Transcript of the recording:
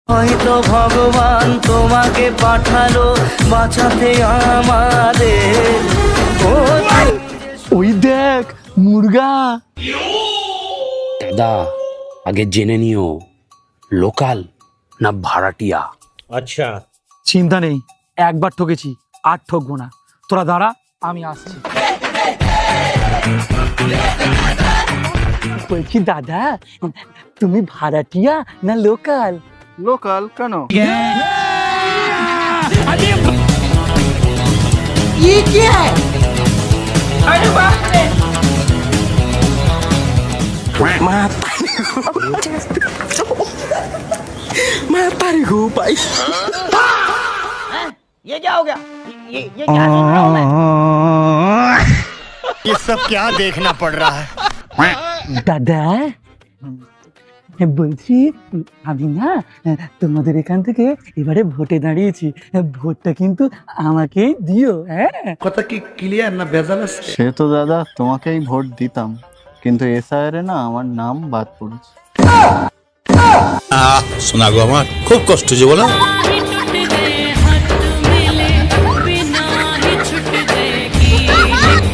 হয়তো ভগবান তোমাকে পাঠালো বাঁচাতে আমাদের। ওই দেখ মুরগা। দাদা আগে জেনে নিও লোকাল না ভাড়াটিয়া। अच्छा চিন্তা নেই, একবার ঠকেছি আর ঠকবো না। তোরা দাঁড়া, আমি আসছি। বলছি দাদা, তুমি ভাড়াটিয়া না লোকাল? লোকাল কেন? ये क्या हो गया? ये क्या सुन रहा हूं मैं? ये सब क्या देखना पड़ रहा है? দাদা বলছি, আমি না তোমাদের এখান থেকে এবারে ভোটে দাঁড়িয়েছি, ভোটটা কিন্তু আমাকে দিও। হ্যাঁ, কথা কি ক্লিয়ার না ভেজাল আছে? সে তো দাদা তোমাকেই ভোট দিতাম, কিন্তু এসআইআরে না আমার নাম বাদ পড়েছে। শোনা গো আমার খুব কষ্ট যে বলো।